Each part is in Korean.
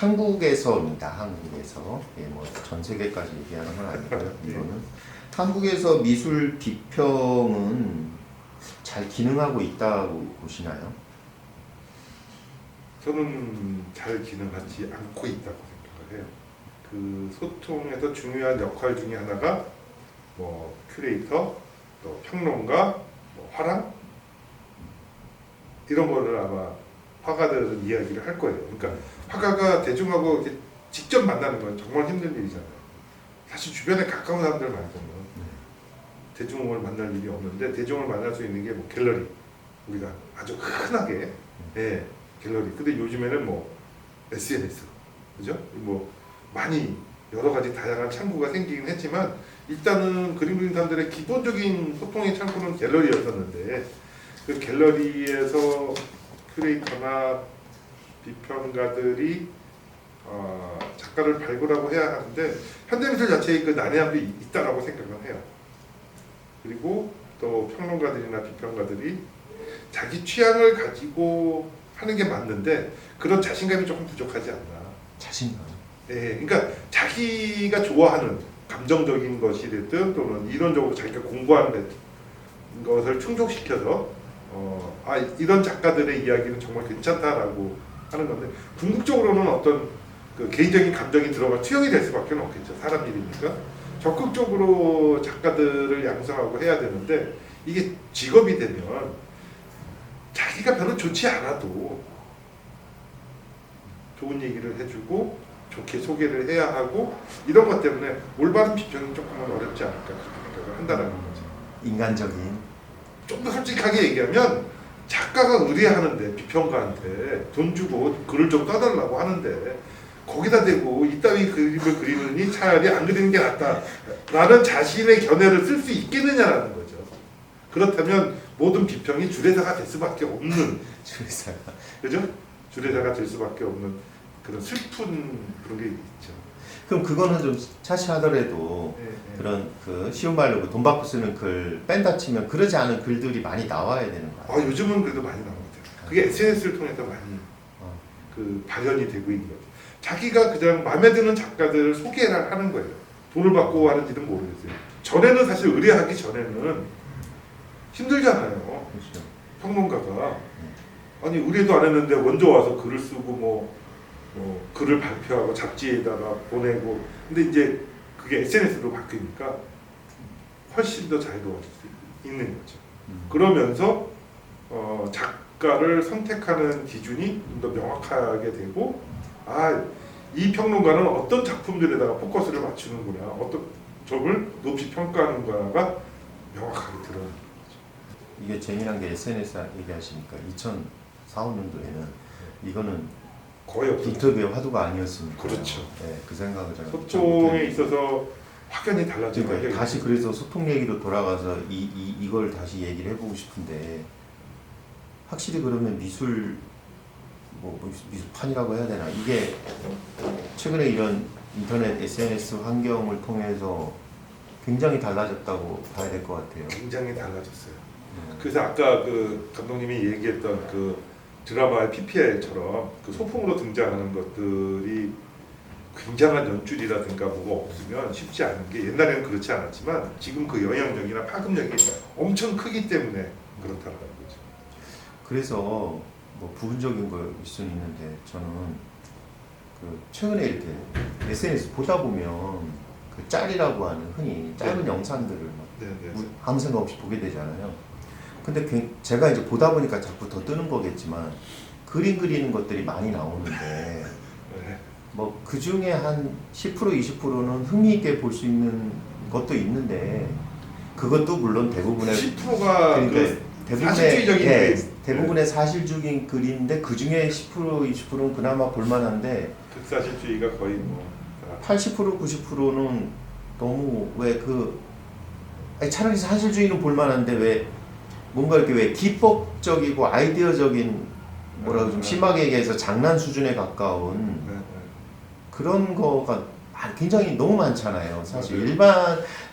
한국에서입니다. 한국에서. 예, 뭐 전 세계까지 얘기하는 건 아니고요. 이거는 한국에서 미술 비평은 잘 기능하고 있다고 보시나요? 저는 잘 기능하지 않고 있다고 생각을 해요. 그 소통에서 중요한 역할 중에 하나가 뭐 큐레이터, 또 평론가, 뭐 화랑 이런 거를 아마 화가들은 이야기를 할 거예요. 그러니까 화가가 대중하고 이렇게 직접 만나는 건 정말 힘든 일이잖아요. 사실 주변에 가까운 사람들 말고는 대중을 만날 일이 없는데 대중을 만날 수 있는 게 뭐 갤러리, 우리가 아주 흔하게 갤러리. 근데 요즘에는 뭐 SNS, 그죠? 뭐 많이 여러 가지 다양한 창구가 생기긴 했지만 일단은 그림 그리는 사람들의 기본적인 소통의 창구는 갤러리였었는데 그 갤러리에서 큐레이터나 비평가들이 작가를 발굴하고 해야 하는데 현대미술 자체의 그 난해함도 있다라고 생각을 해요. 그리고 또 평론가들이나 비평가들이 자기 취향을 가지고 하는 게 맞는데 그런 자신감이 조금 부족하지 않나. 자신감. 예, 그러니까 자기가 좋아하는 감정적인 것이 됐든 또는 이론적으로 자기가 공부하는 것을 충족시켜서 이런 작가들의 이야기는 정말 괜찮다라고 하는 건데 궁극적으로는 어떤 그 개인적인 감정이 들어가 투영이 될 수밖에 없겠죠. 사람 일이니까 적극적으로 작가들을 양성하고 해야 되는데 이게 직업이 되면 자기가 별로 좋지 않아도 좋은 얘기를 해주고 좋게 소개를 해야 하고 이런 것 때문에 올바른 비평이 조금은 어렵지 않을까 그렇게 생각을 한다는 거죠. 인간적인. 좀 더 솔직하게 얘기하면 작가가 의뢰하는데 비평가한테 돈 주고 글을 좀 써달라고 하는데 거기다 대고 이따위 그림을 그리느니 차라리 안 그리는 게 낫다라는 자신의 견해를 쓸 수 있겠느냐라는 거죠. 그렇다면 모든 비평이 주례사가 될 수밖에 없는 주례사가. 그죠? 주례사가 될 수밖에 없는 그런 슬픈 그런 게 있죠. 그럼 그거는 좀 차치하더라도 그런 그 쉬운 말로 돈 받고 쓰는 글 뺀다 치면 그러지 않은 글들이 많이 나와야 되는 거예요. 요즘은 그래도 많이 나오는 것 같아요. 그게 SNS를 통해서 많이 그 발현이 되고 있는 것 같아요. 자기가 그냥 마음에 드는 작가들을 소개를 하는 거예요. 돈을 받고 하는지는 모르겠어요. 전에는 사실 의뢰하기 전에는 힘들잖아요. 그렇죠. 평론가가 아니 의뢰도 안 했는데 먼저 와서 글을 쓰고 뭐 글을 발표하고 잡지에다가 보내고 근데 이제 그게 SNS로 바뀌니까 훨씬 더 잘 도와줄 수 있는 거죠. 그러면서 작가를 선택하는 기준이 좀 더 명확하게 되고 이 평론가는 어떤 작품들에다가 포커스를 맞추는구나 어떤 점을 높이 평가하는가가 명확하게 드러나는 거죠. 이게 재미난 게 SNS 얘기하시니까 2004, 5년도에는 이거는 거의 없어요. 인터뷰의 화두가 아니었습니다. 그렇죠. 네, 그 생각을 제가 소통에 있어서 확연히 달라진 그러니까 거예요. 다시 그래서 소통 얘기로 돌아가서 이걸 다시 얘기를 해보고 싶은데 확실히 그러면 미술 미술판이라고 해야 되나 이게 최근에 이런 인터넷 SNS 환경을 통해서 굉장히 달라졌다고 봐야 될 것 같아요. 굉장히 달라졌어요. 그래서 아까 그 감독님이 얘기했던 그 드라마의 PPL처럼 그 소품으로 등장하는 것들이 굉장한 연출이라든가 뭐가 없으면 쉽지 않은 게 옛날에는 그렇지 않았지만 지금 그 영향력이나 파급력이 엄청 크기 때문에 그렇다는 거죠. 그래서 뭐 부분적인 거일 수는 있는데 저는 그 최근에 이렇게 SNS 보다 보면 그 짤이라고 하는 흔히 짧은 영상들을 막 아무 생각 없이 보게 되잖아요. 근데 제가 이제 보다 보니까 자꾸 더 뜨는 거겠지만 그림 그리는 것들이 많이 나오는데 뭐 그 중에 한 10% 20%는 흥미있게 볼 수 있는 것도 있는데 그것도 물론 대부분의 10%가 그러니까 사실주의적인 대부분의 사실적인 글인데 그 중에 10% 20%는 그나마 볼만한데 극사실주의가 거의 뭐 80% 90%는 너무 차라리 사실주의는 볼만한데 왜 뭔가 이렇게 왜 기법적이고 아이디어적인 뭐라고 좀 심하게 얘기해서 장난 수준에 가까운 그런 거가 굉장히 너무 많잖아요. 사실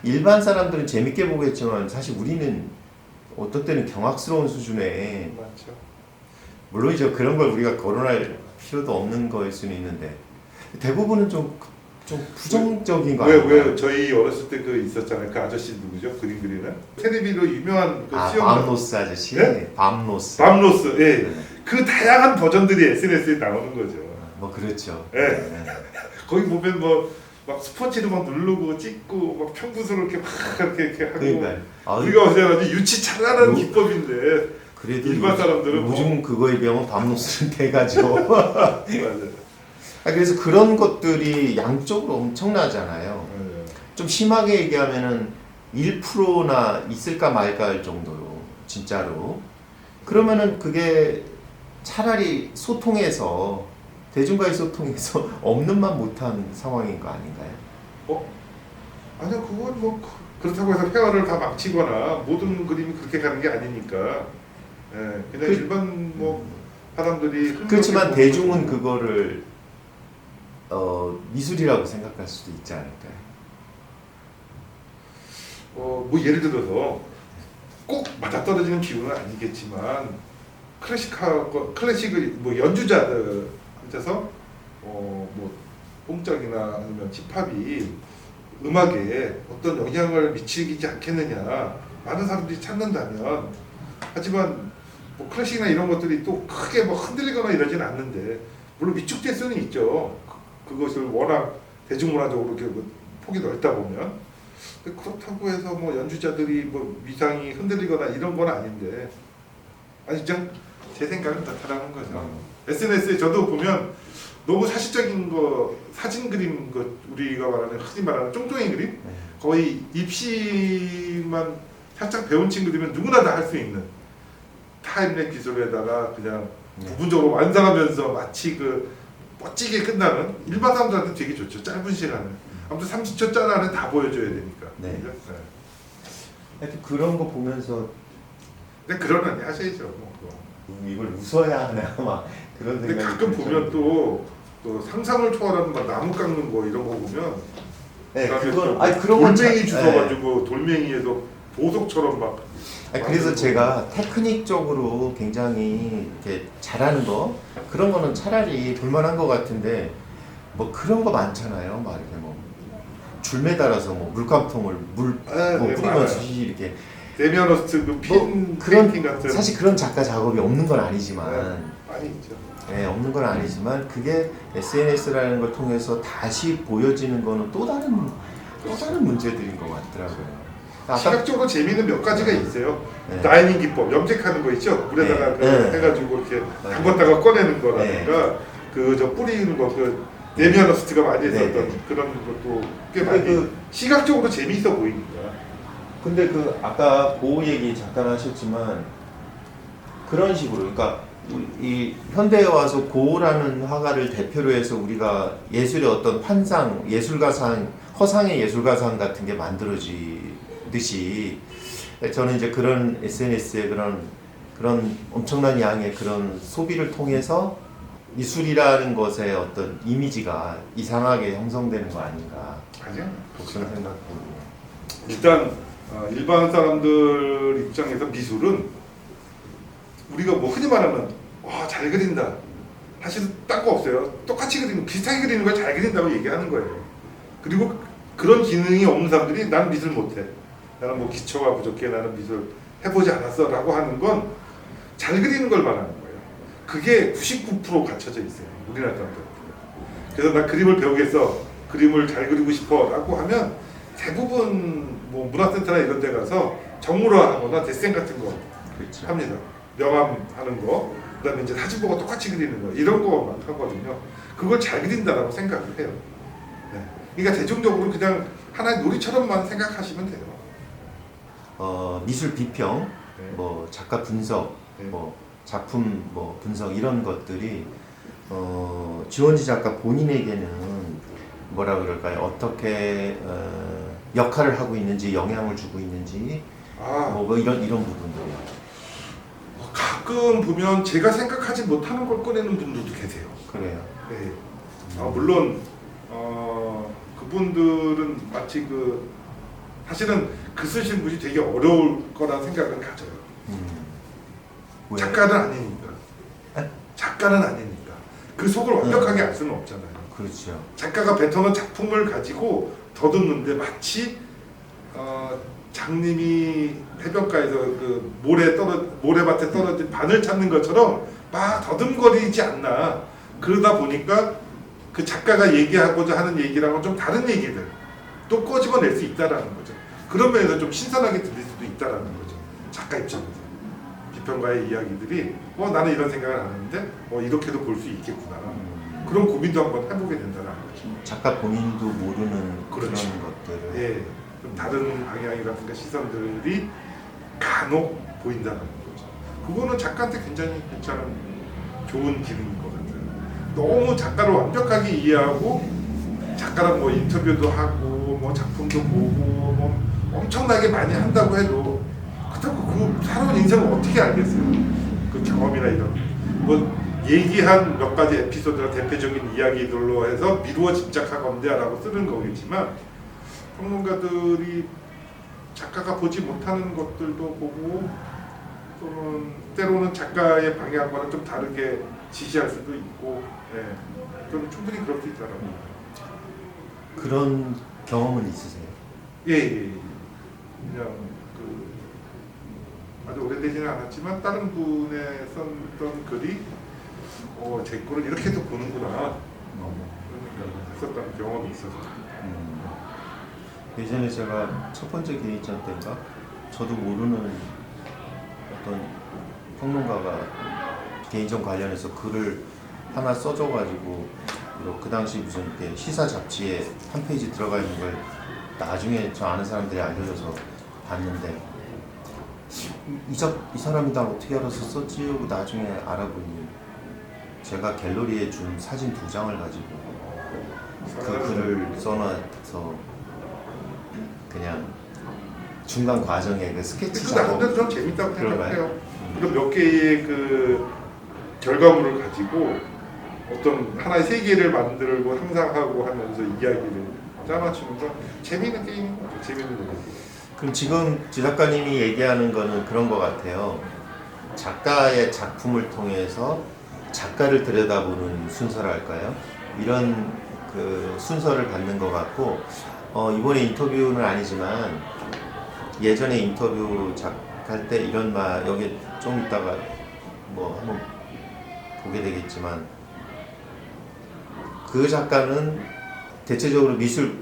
일반 사람들은 재밌게 보겠지만 사실 우리는 어떤 때는 경악스러운 수준의 맞죠. 물론 이제 그런 걸 우리가 거론할 필요도 없는 거일 수는 있는데 대부분은 좀 부정적인 거 왜 아닌가요? 저희 어렸을 때 그 있었잖아요. 그 아저씨 누구죠? 그림 그리는 텔레비로 유명한 그 아, 수영자 밤로스 아저씨? 네? 밤로스. 밤로스. 예. 네. 그 다양한 버전들이 SNS에 나오는 거죠. 뭐 그렇죠. 예. 네. 거기 보면 뭐 막 스포츠로 막 누르고 찍고 막 평부수로 이렇게 막 이렇게 하고 그러니까 우리가 어제 아주 유치찬란한 요- 기법인데 그래도 일반 사람들은 요즘 그거에 비하면 밤로스는 돼가지고. 맞아요. 그래서 그런 것들이 양쪽으로 엄청나잖아요. 예. 좀 심하게 얘기하면은 1%나 있을까 말까 할 정도로 진짜로. 그러면은 그게 차라리 소통해서 대중과의 소통에서 없는 말 못한 상황인 거 아닌가요? 아니요, 그건 뭐 그렇다고 해서 회화를 다 망치거나 모든 그림이 그렇게 가는 게 아니니까. 예, 그냥 그- 일반 뭐 사람들이 그렇지만 흥미롭게 대중은 보는 그거를 미술이라고 생각할 수도 있지 않을까요? 뭐 예를 들어서 꼭 맞아떨어지는 기운은 아니겠지만 클래식을 뭐 연주자들한테서 뭐 뽕짝이나 아니면 힙합이 음악에 어떤 영향을 미치지 않겠느냐 많은 사람들이 찾는다면 하지만 뭐 클래식이나 이런 것들이 또 크게 뭐 흔들리거나 이러진 않는데 물론 위축될 수는 있죠. 그것을 워낙 대중문화적으로 이렇게 뭐 폭이 넓다 보면 근데 그렇다고 해서 뭐 연주자들이 뭐 위상이 흔들리거나 이런 건 아닌데 아니 그냥 제 생각은 그렇다라는 거죠. SNS에 저도 보면 너무 사실적인 거 사진 그림 거 우리가 말하는 흔히 말하는 쫑쫑이 그림 거의 입시만 살짝 배운 친구들이면 누구나 다 할 수 있는 타임랩 기술에다가 그냥 부분적으로 완성하면서 마치 그 멋지게 끝나는 일반 사람들한테 되게 좋죠. 짧은 시간에 아무튼 30초 짠 안에 다 보여줘야 되니까. 네. 그죠? 네. 하여튼 그런 거 보면서 근데 그러려니 하셔야죠. 뭐 그거. 이걸 웃어야 하나 막 그런 근데 생각이 가끔 들 보면 정도로. 또 상상을 초월하는 막 나무 깎는 거 이런 거 보면 네, 그다음에 그건 또 아니 그런 건 돌멩이 참- 주워가지고 돌멩이에서 보석처럼 막 그래서 만들고. 제가 테크닉적으로 굉장히 이렇게 잘하는 거 그런 거는 차라리 볼만한 것 같은데 뭐 그런 거 많잖아요. 막 이렇게 뭐 줄매 달아서 뭐 물감통을 뭐 네, 뿌리면서 많아요. 이렇게 데미안어스트 그 핀 뭐 그런 페인팅 같은 사실 그런 작가 작업이 없는 건 아니지만 많이 있죠. 없는 건 아니지만 그게 SNS라는 걸 통해서 다시 보여지는 거는 또 다른 문제들인 것 같더라고요. 아까 시각적으로 재미있는 몇 가지가 있어요. 네. 다이닝 기법, 염색하는 거 있죠. 물에다가 네. 그 네. 해가지고 이렇게 네. 담갔다가 꺼내는 거라든가 그 저 뿌리는 거 그 데미안어스트가 많이 했었던 네. 그런 것도 꽤 근데 많이 그- 시각적으로 재미있어 보이니까. 근데 그 아까 고우 얘기 잠깐 하셨지만 그런 식으로 그러니까 이 현대에 와서 고우라는 화가를 대표로 해서 우리가 예술의 어떤 환상, 예술가상, 허상의 예술가상 같은 게 만들어지듯이 저는 이제 그런 SNS의 그런 엄청난 양의 그런 소비를 통해서 미술이라는 것의 어떤 이미지가 이상하게 형성되는 거 아닌가 아니야. 그런 생각도 일단 일반 사람들 입장에서 미술은 우리가 뭐 흔히 말하면 와 잘 그린다. 사실 딴 거 없어요. 똑같이 그리는 비슷하게 그리는 걸 잘 그린다고 얘기하는 거예요. 그리고 그런 기능이 없는 사람들이 나는 미술 못해. 나는 뭐 기초가 부족해. 나는 미술 해보지 않았어라고 하는 건 잘 그리는 걸 말하는 거예요. 그게 99% 갖춰져 있어요. 우리나라 사람들. 그래서 나 그림을 배우겠어. 그림을 잘 그리고 싶어라고 하면 대부분 뭐 문화센터나 이런 데 가서 정물화하거나 데센 같은 거 그렇죠. 합니다. 명암하는 거, 그다음에 이제 사진 보고 똑같이 그리는 거 이런 거 막 하거든요. 그걸 잘 그린다라고 생각을 해요. 네. 그러니까 대중적으로 그냥 하나의 놀이처럼만 생각하시면 돼요. 미술 비평, 네. 뭐 작가 분석, 네. 뭐 작품 뭐 분석 이런 것들이 지원지 작가 본인에게는 뭐라 그럴까요? 어떻게 역할을 하고 있는지 영향을 주고 있는지 뭐 이런 부분들이요. 가끔 보면 제가 생각하지 못하는 걸 꺼내는 분들도 계세요. 그래요. 네. 물론 그분들은 마치 사실은 글 쓰신 분이 되게 어려울 거라는 생각을 가져요. 왜? 작가는 아니니까. 에? 작가는 아니니까. 그 속을 완벽하게 알 수는 없잖아요. 그렇죠. 작가가 뱉어놓은 작품을 가지고 더듬는데 마치 장님이 해변가에서 그 모래밭에 떨어진 바늘 찾는 것처럼 막 더듬거리지 않나. 그러다 보니까 그 작가가 얘기하고자 하는 얘기랑은 좀 다른 얘기들 또 꼬집어낼 수 있다라는 거죠. 그런 면에서 좀 신선하게 들릴 수도 있다라는 거죠. 작가 입장에서 비평가의 이야기들이 나는 이런 생각을 안 했는데 이렇게도 볼 수 있겠구나. 그런 고민도 한번 해보게 된다는 거죠. 작가 본인도 모르는 그렇죠. 그런 것들을 예, 좀 다른 방향이라든가 시선들이 간혹 보인다는 거죠. 그거는 작가한테 굉장히 괜찮은 좋은 기능인 것 같아요. 너무 작가를 완벽하게 이해하고 작가랑 뭐 인터뷰도 하고 뭐 작품도 보고 뭐 엄청나게 많이 한다고 해도 그렇다고 그 살아온 인생을 어떻게 알겠어요? 그 경험이나 이런 뭐 얘기한 몇 가지 에피소드나 대표적인 이야기들로 해서 미루어 짐작하건대라고 쓰는 거겠지만 평론가들이 작가가 보지 못하는 것들도 보고 또는 때로는 작가의 방향과는 좀 다르게 지시할 수도 있고 저는 충분히 그럴 수 있다라고 그런 경험은 있으세요? 예. 그냥 아주 오래되지는 않았지만 다른 분의 썼던 글이 제 거를 이렇게도 보는구나 그러니까 했었던 경험이 있어서 예전에 제가 첫 번째 개인전 때인가 저도 모르는 어떤 평론가가 개인전 관련해서 글을 하나 써줘가지고 그 당시 무슨 이렇게 시사 잡지에 한 페이지 들어가 있는 걸 나중에 저 아는 사람들이 알려줘서 봤는데 이 사람이 날 어떻게 알아서 썼지 하고 나중에 알아보니 제가 갤러리에 준 사진 2장을 가지고 그 글을 써놔서 그냥 중간 과정에 그 스케치 그거 작업 나름대로 좀 재밌다고 그런가요? 생각해요. 이런 몇 개의 그 결과물을 가지고 어떤 하나의 세계를 만들고 상상하고 하면서 이야기를 짜맞추는 건 재미있는 게임인 것 같아요. 재미있는 거예요. 그럼 지금 지 작가님이 얘기하는 거는 그런 것 같아요. 작가의 작품을 통해서 작가를 들여다보는 순서랄까요? 이런 그 순서를 갖는 것 같고 이번에 인터뷰는 아니지만 예전에 인터뷰 할 때 이런 말 여기 좀 이따가 뭐 한번 보게 되겠지만 그 작가는 대체적으로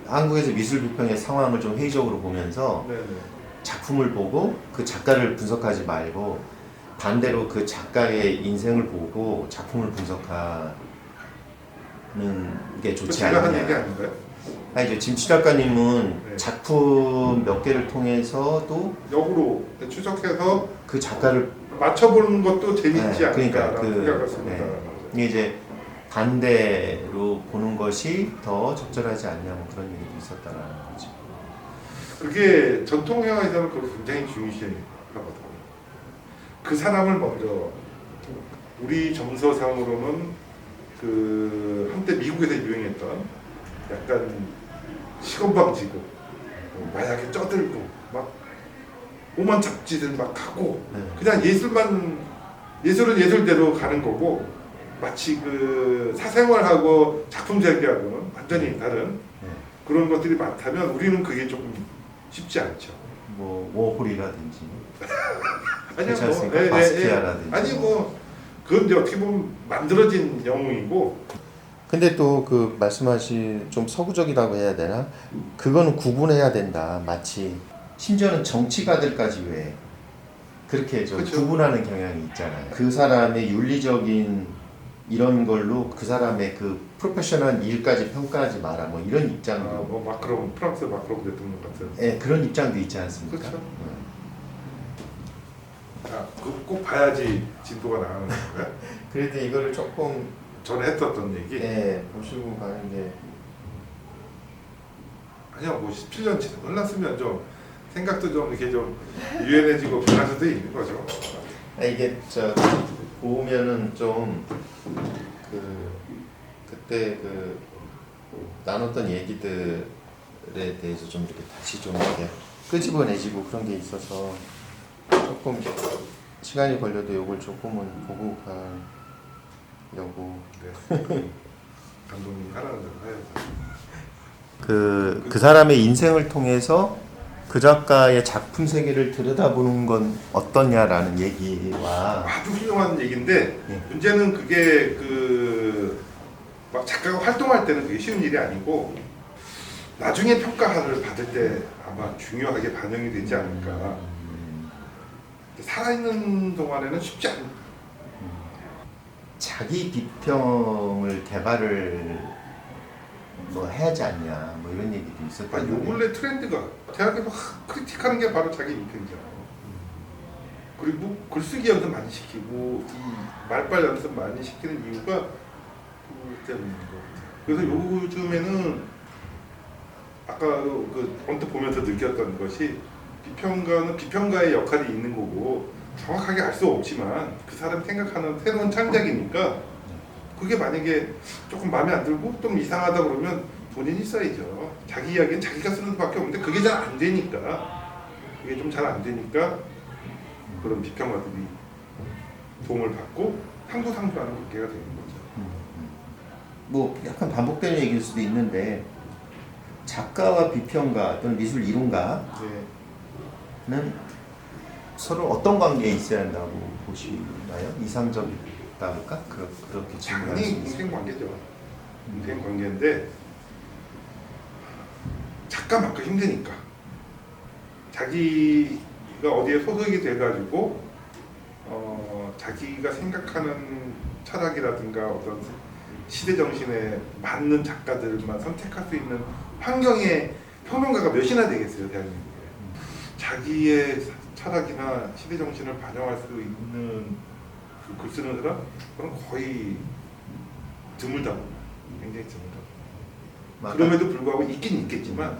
한국에서 미술 비평의 상황을 좀 회의적으로 보면서 네네. 작품을 보고 그 작가를 분석하지 말고 반대로 그 작가의 인생을 보고 작품을 분석하는 게 좋지 제가 한 얘기 않느냐. 아닌가요? 아니 이제 지금 지 작가님은 네. 작품 몇 개를 통해서도 역으로 추적해서 그 작가를 맞춰보는 것도 재밌지 않을까 그러니까 생각을 했습니다. 이게 이제 반대로 보는 것이 더 적절하지 않냐 뭐 그런 얘기도 있었다라는 거죠. 그게 전통 회화에서는 그걸 굉장히 중요시하거든요. 그 사람을 먼저 우리 정서상으로는 그 한때 미국에서 유행했던 약간 시건방지고 마약에 쩌들고 막 오만 잡지들 막 하고 그냥 예술은 예술대로 가는 거고 마치 그 사생활하고 작품 설계하고는 완전히 다른 그런 것들이 많다면 우리는 그게 조금 쉽지 않죠. 뭐 워홀이라든지 아니요, 괜찮습니까? 바스키아라든지 아니 뭐 그건 이제 어떻게 보면 만들어진 영웅이고. 근데 또 그 말씀하신 좀 서구적이라고 해야 되나? 그거는 구분해야 된다. 마치 심지어는 정치가들까지 왜 그렇게 좀 그쵸. 구분하는 경향이 있잖아요. 그 사람의 윤리적인 이런 걸로 그 사람의 그 프로페셔널 일까지 평가하지 마라. 뭐 이런 입장도. 뭐 마크롱 프랑스 마크롱 대통령 같은. 네, 그런 입장도 있지 않습니까? 그렇죠. 꼭 봐야지 진도가 나가는 거야. 그래도 이거를 조금 전에 했었던 얘기. 보시고 가는 게 아니야 뭐 17년 지나 끝났으면 좀 생각도 좀 이렇게 좀 유연해지고 변할 수도 있는 거죠. 이게 저 보면은 좀 그때 그 나눴던 얘기들에 대해서 좀 이렇게 다시 좀 이렇게 끄집어내지고 그런 게 있어서 조금 시간이 걸려도 이걸 조금은 보고 가려고. 네. 감독님이 하라는 대로 해야죠. 그 사람의 인생을 통해서 그 작가의 작품 세계를 들여다보는 건 어떠냐라는 얘기와 아주 훌륭한 얘기인데 예. 문제는 그게 막 작가가 활동할 때는 그게 쉬운 일이 아니고 나중에 평가를 받을 때 아마 중요하게 반영이 되지 않을까. 살아있는 동안에는 쉽지 않. 자기 비평을 개발을 뭐 해야지 않냐 뭐 이런 얘기도 요 있었거든요. 근래 트렌드가 대학에서 크리틱하는 바로 자기 비평이잖아요. 그리고 글쓰기 연습 많이 시키고 이 말빨 연습 많이 시키는 이유가 그 때문인 것 같아요. 그래서 요즘에는 아까 언뜻 보면서 느꼈던 것이 비평가는 비평가의 역할이 있는 거고 정확하게 알 수 없지만 그 사람이 생각하는 새로운 창작이니까 그게 만약에 조금 마음에 안 들고 좀 이상하다 그러면 본인이 써야죠. 자기 이야기는 자기가 쓰는 수밖에 없는데 그게 잘 안 되니까 그게 좀 잘 안 되니까 그런 비평가들이 도움을 받고 상부하는 관계가 되는 거죠. 뭐 약간 반복되는 얘기일 수도 있는데 작가와 비평가 또는 미술 이론가는 네. 서로 어떤 관계에 있어야 한다고 보시나요? 이상적이다 할까? 그렇게 질문할 수 당연히 있어요. 인생 관계죠. 인생 관계인데 작가만큼 힘드니까 자기가 어디에 소속이 돼가지고 자기가 생각하는 철학이라든가 어떤 시대 정신에 맞는 작가들만 선택할 수 있는 환경에 평론가가 몇이나 되겠어요, 대한민국에. 자기의 철학이나 시대 정신을 반영할 수 있는 그 글 쓰는 사람? 그건 거의 드물다. 굉장히 드물다. 그럼에도 불구하고 있긴 있겠지만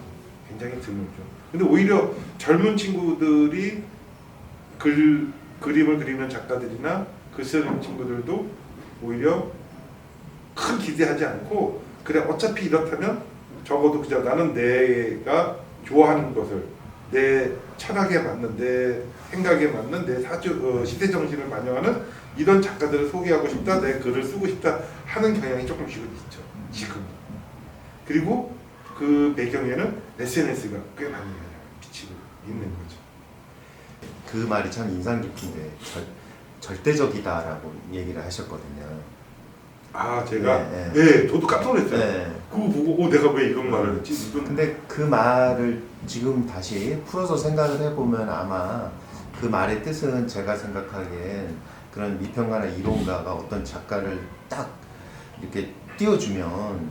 굉장히 드물죠. 근데 오히려 젊은 친구들이 그림을 그리는 작가들이나 글 쓰는 친구들도 오히려 큰 기대하지 않고 그래 어차피 이렇다면 적어도 그냥 나는 내가 좋아하는 것을 내 철학에 맞는 내 생각에 맞는 내 시대 정신을 반영하는 이런 작가들을 소개하고 싶다, 내 글을 쓰고 싶다 하는 경향이 조금씩은 있죠. 지금. 그리고 그 배경에는 SNS가 꽤 많이 비치고 있는 거죠. 그 말이 참 인상 깊은데 절대적이다라고 얘기를 하셨거든요. 아 제가 네, 네, 저도 깜짝 놀랐어요. 네. 그거 보고 내가 왜 이런 말을 했지? 근데 그 말을 지금 다시 풀어서 생각을 해보면 아마 그 말의 뜻은 제가 생각하기엔 그런 미평가나 이론가가 어떤 작가를 딱 이렇게 띄워주면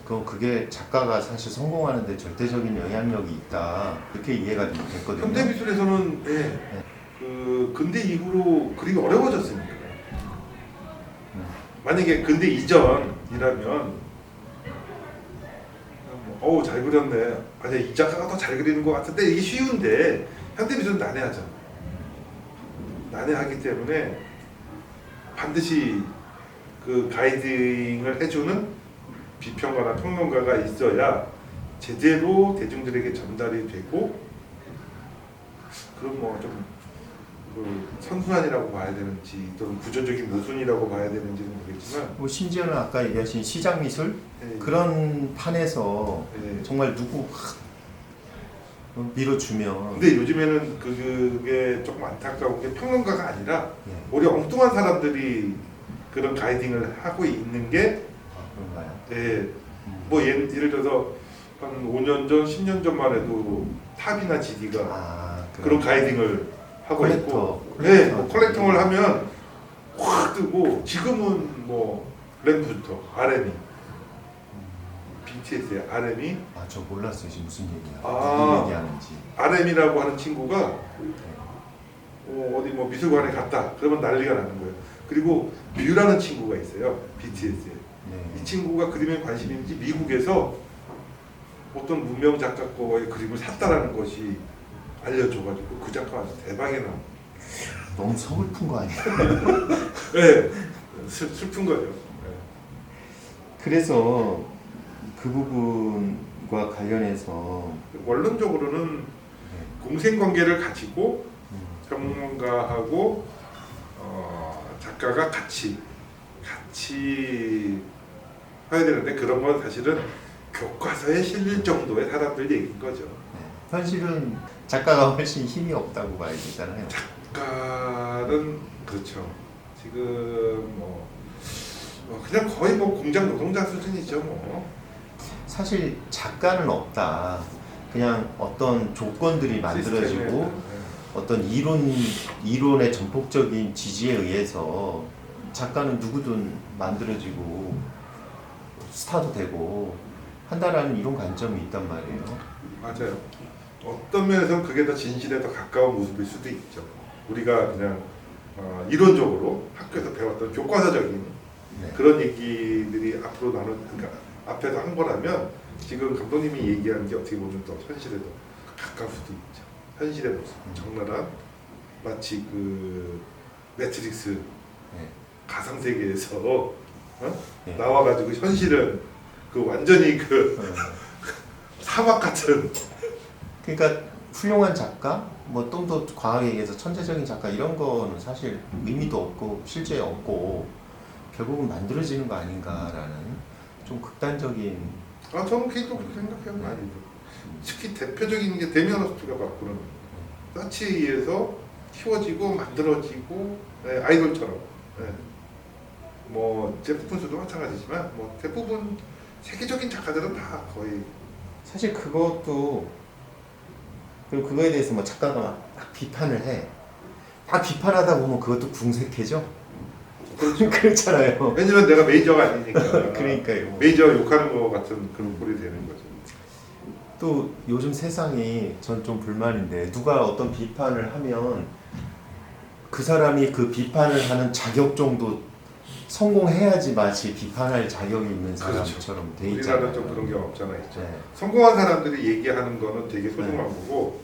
그게 작가가 사실 성공하는데 절대적인 영향력이 있다 이렇게 이해가 됐거든요. 현대미술에서는 그 근대 이후로 그리기 어려워졌으니까. 만약에 근대 이전이라면 어우 잘 그렸네. 아니 이 작가가 더 잘 그리는 것 같은데 이게 쉬운데 현대미술은 난해하잖아. 난해하기 때문에 반드시 그 가이딩을 해주는 비평가나 평론가가 있어야 제대로 대중들에게 전달이 되고 그럼 뭐좀 선순환이라고 봐야 되는지 또는 구조적인 모순이라고 봐야 되는지는 모르겠지만 뭐 심지어는 아까 얘기하신 시장 미술 네. 그런 판에서 네. 정말 누구 밀어주면 근데 요즘에는 그게 조금 안타까운 게 평론가가 아니라 예. 오히려 엉뚱한 사람들이 그런 가이딩을 하고 있는 게 그런가요? 네, 뭐 예를 들어서 한 5년 전, 10년 전만 해도 탑이나 GD가 그런 가이딩을 하고 있고 네, 뭐 컬렉팅을 하면 확 뜨고 지금은 뭐 램부터 RM이 BTS의 RM이 저 몰랐어요 지금 무슨 얘기야 아. 무슨 얘기하는지 RM이라고 하는 친구가 어디 뭐 미술관에 갔다 그러면 난리가 나는 거예요. 그리고 뮤라는 친구가 있어요. BTS에. 네. 이 친구가 그림에 관심이 있는지 미국에서 어떤 무명 작가 거의 그림을 샀다라는 것이 알려줘가지고 그 작가 아주 대박이 나. 너무 서글픈 거 아니야? 네, 슬픈 거죠. 네. 그래서 그 부분과 관련해서 원론적으로는 공생관계를 가지고 평론가하고 작가가 같이 해야 되는데 그런 건 사실은 교과서에 실릴 정도의 사람들 얘기인 거죠. 현실은 작가가 훨씬 힘이 없다고 봐야 되잖아요. 작가는 그렇죠. 지금 그냥 거의 뭐 공장 노동자 수준이죠. 뭐. 사실 작가는 없다. 그냥 어떤 조건들이 만들어지고 시스템에, 어떤 이론의 전폭적인 지지에 의해서 작가는 누구든 만들어지고 스타도 되고 한다라는 이런 관점이 있단 말이에요. 맞아요. 어떤 면에서는 그게 더 진실에 더 가까운 모습일 수도 있죠. 우리가 그냥 이론적으로 학교에서 배웠던 교과서적인 네. 그런 얘기들이 앞으로 그러니까 앞에서 한 거라면 지금 감독님이 얘기하는 게 어떻게 보면 더 현실에 더 가까울 수도 있죠. 현실의 모습, 적나라한 마치 그 매트릭스 네. 가상 세계에서 네. 나와가지고 현실은 그 완전히 그 사막 같은. 그러니까 훌륭한 작가, 뭐 좀 더 과하게 얘기해서 천재적인 작가 이런 거는 사실 의미도 없고 실제 없고 결국은 만들어지는 거 아닌가라는 좀 극단적인. 저는 개인적으로 그렇게 생각해요. 많이. 특히 대표적인 게 데미안 허스트가 바꾸는 사치에 의해서 키워지고 만들어지고 아이돌처럼. 뭐 제프 콘스도 마찬가지지만 뭐 대부분 세계적인 작가들은 다 거의 사실 그것도 그리고 그거에 대해서 뭐 작가가 막 비판을 해. 다 비판하다 보면 그것도 궁색해져. 그렇죠. 그렇잖아요. 왜냐면 내가 메이저가 아니니까. 그러니까요. 메이저 욕하는 거 같은 그런 꼴이 되는 거죠. 또 요즘 세상이 전 좀 불만인데 누가 어떤 비판을 하면 그 사람이 그 비판을 하는 자격 정도 성공해야지 마치 비판할 자격이 있는 사람처럼 돼 있잖아요. 우리나라는 좀 그런 게 없잖아요. 네. 성공한 사람들이 얘기하는 거는 되게 소중한 거고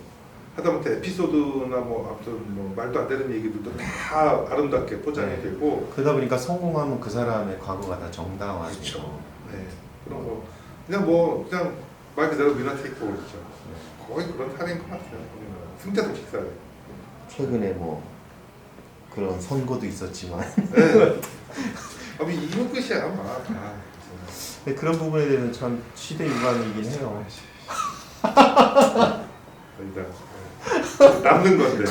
하다못해 에피소드나 뭐 아무튼 뭐 말도 안 되는 얘기들도 다 아름답게 포장이 되고 그러다 보니까 성공하면 그 사람의 과거가 다 정당화되고. 그렇죠. 네. 그런 거 그냥 말 그대로 위너 테이크 그렇죠. 거의 그런 사례인 것 같아요. 승자독식 사례. 최근에 뭐 그런 선거도 있었지만 네. 이거 끝이야 아마. 근데 그런 부분에 대해서는 참 시대 유감이긴 해요. 일단 남는 건데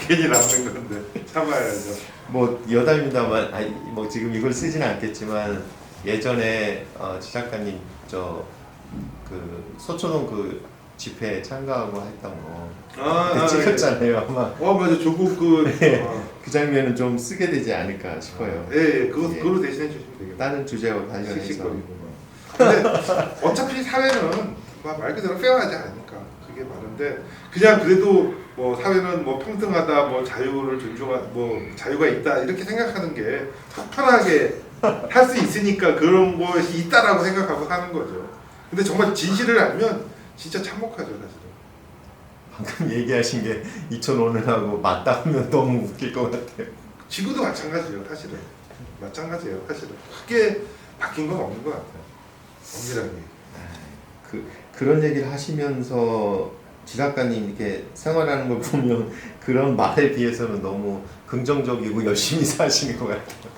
괜히 남는 건데 참아야죠. 뭐 여담입니다만, 뭐 지금 이걸 쓰지는 않겠지만 예전에 지 작가님 그 서초동 그 집회에 참가하고 했던 거 찍혔잖아요. 아마 맞아 조국 그 장면은 좀 쓰게 되지 않을까 싶어요. 그걸로 대신해 주시면 되겠네요. 다른 주제와 관련해서. 씩씩거리고. 근데 어차피 사회는 말 그대로 페어하지 않으니까 그게 많은데 그냥 그래도 뭐 사회는 뭐 평등하다, 뭐 자유를 뭐 자유가 있다 이렇게 생각하는 게 속 편하게 할 수 있으니까 그런 것이 있다라고 생각하고 사는 거죠. 근데 정말 진실을 알면 진짜 참혹하죠 사실은. 방금 얘기하신 게 2005년하고 맞다 하면 너무 웃길 것 같아요. 지구도 마찬가지예요 사실은. 마찬가지예요 사실은. 크게 바뀐 건 없는 것 같아요. 엄밀하게. 그런 얘기를 하시면서 지 작가님 이렇게 생활하는 걸 보면 그런 말에 비해서는 너무 긍정적이고 열심히 사시는 것 같아요.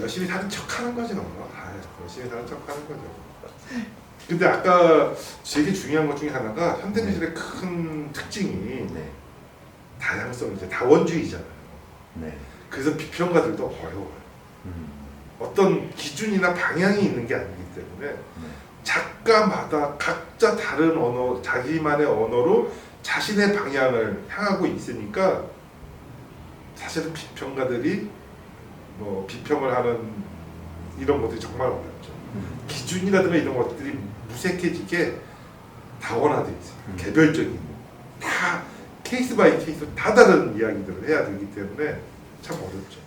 열심히 사는 척하는 거죠. 열심히 사는 척하는 거죠. 근데 아까 되게 중요한 것 중에 하나가 현대미술의 큰 특징이 다양성, 이제 다원주의잖아요. 네. 그래서 비평가들도 어려워요. 어떤 기준이나 방향이 있는 게 아니기 때문에 작가마다 각자 다른 언어, 자기만의 언어로 자신의 방향을 향하고 있으니까 사실은 비평가들이 뭐 비평을 하는 이런 것들이 정말 어렵죠. 기준이라든가 이런 것들이 무색해지게 다원화되어 있어요. 개별적인 다 케이스 바이 케이스 다 다른 이야기들을 해야 되기 때문에 참 어렵죠.